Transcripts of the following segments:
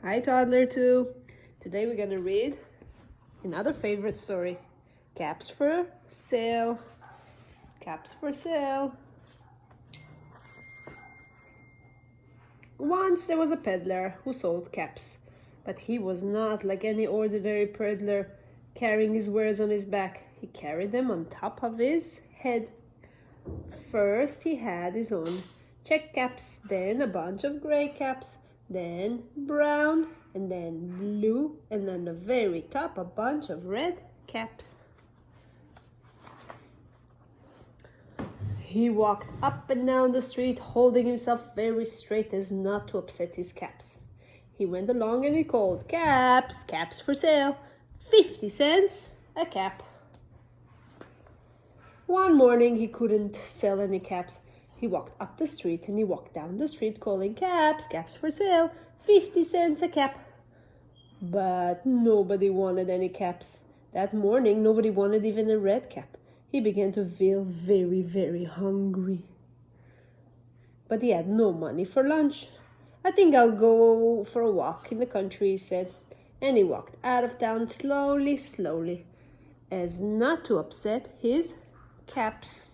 Hi, Toddler 2. Today we're gonna read another favorite story. Caps for sale. Caps for sale. Once there was a peddler who sold caps, but he was not like any ordinary peddler carrying his wares on his back. He carried them on top of his head. First he had his own check caps, then a bunch of gray caps, then brown, and then blue, and on the very top a bunch of red caps. He walked up and down the street, holding himself very straight as not to upset his caps. He went along and he called, "Caps, caps for sale, 50 cents a cap." One morning he couldn't sell any caps. He walked up the street and he walked down the street calling, "Caps, caps for sale, 50 cents a cap." But nobody wanted any caps. That morning nobody wanted even a red cap. He began to feel very, very hungry. But he had no money for lunch. "I think I'll go for a walk in the country," he said. And he walked out of town slowly, slowly, as not to upset his caps.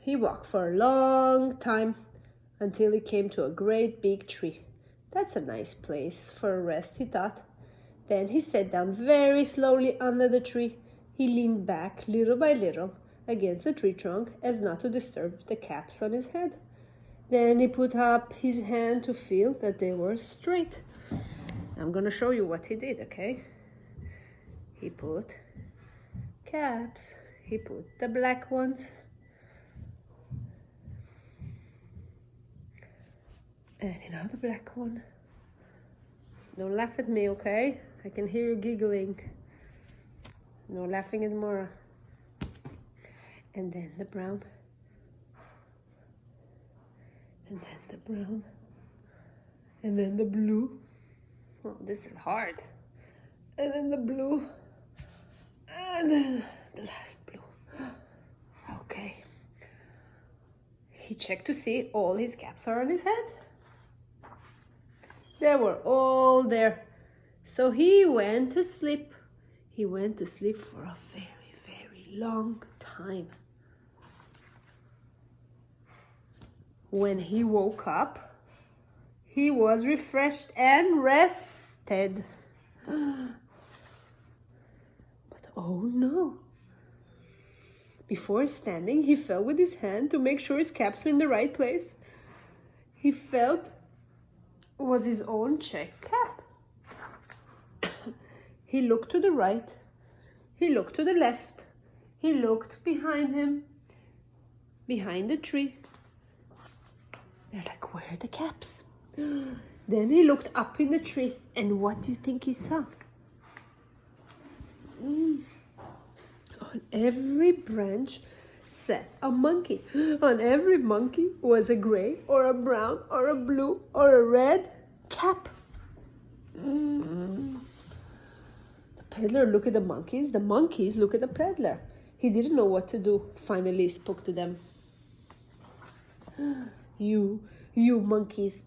He walked for a long time until he came to a great big tree. "That's a nice place for a rest," he thought. Then he sat down very slowly under the tree. He leaned back little by little against the tree trunk as not to disturb the caps on his head. Then he put up his hand to feel that they were straight. I'm going to show you what he did, okay? He put caps. He put the black ones. And another black one. Don't laugh at me, okay? I can hear you giggling. No laughing at Mora. And then the brown. And then the brown. And then the blue. Oh, this is hard. And then the blue. And then the last blue. Okay. He checked to see all his caps are on his head. They were all there. So he went to sleep. He went to sleep for a very, very long time. When he woke up, he was refreshed and rested. But oh no. Before standing, he felt with his hand to make sure his caps are in the right place. He felt was his own check cap. He looked to the right. He looked to the left. He looked behind him, behind the tree. They're like, where are the caps? Then he looked up in the tree, and what do you think he saw? On every branch sat a monkey. On every monkey was a gray or a brown or a blue or a red cap. The peddler looked at the monkeys looked at the peddler. He didn't know what to do. Finally he spoke to them. You monkeys,"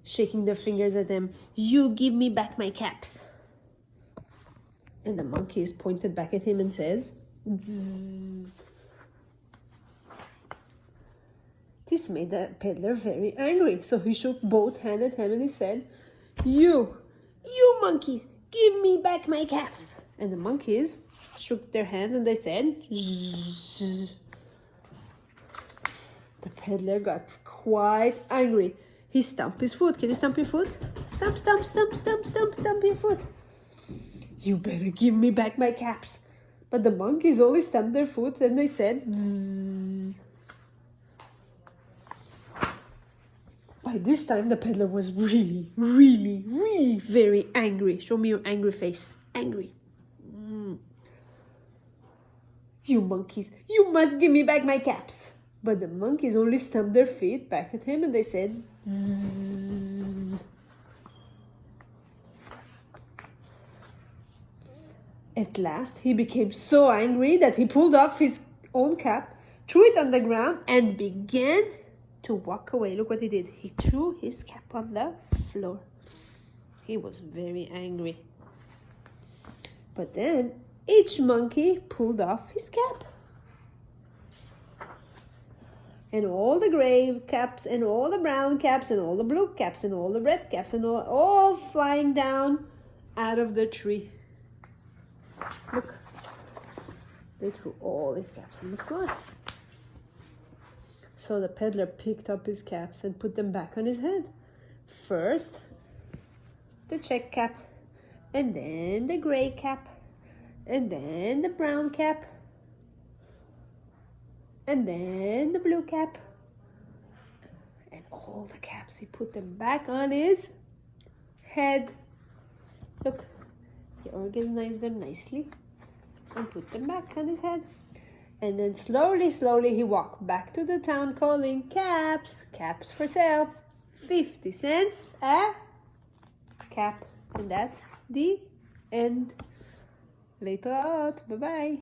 shaking their fingers at them, "you give me back my caps." And the monkeys pointed back at him and says, "Zzz." This made the peddler very angry, so he shook both hands at him and he said, You monkeys, give me back my caps." And the monkeys shook their hands and they said, Zzz. The peddler got quite angry. He stamped his foot. Can you stamp your foot? Stamp, stamp, stamp, stamp, stamp, stamp your foot. "You better give me back my caps." But the monkeys only stamped their foot and they said, Bzzz. By this time, the peddler was really, really, really very angry. Show me your angry face. Angry. "You monkeys, you must give me back my caps." But the monkeys only stamped their feet back at him and they said, Zzz. At last, he became so angry that he pulled off his own cap, threw it on the ground, and began to walk away. Look what he did. He threw his cap on the floor. He was very angry. But then each monkey pulled off his cap. And all the gray caps and all the brown caps and all the blue caps and all the red caps and all flying down out of the tree. Look, they threw all his caps on the floor. So the peddler picked up his caps and put them back on his head. First, the check cap, and then the gray cap, and then the brown cap, and then the blue cap, and all the caps, he put them back on his head. Look, he organized them nicely and put them back on his head. And then slowly, slowly he walked back to the town calling, caps, caps for sale, 50 cents a cap. And that's the end. Later out. Bye-bye.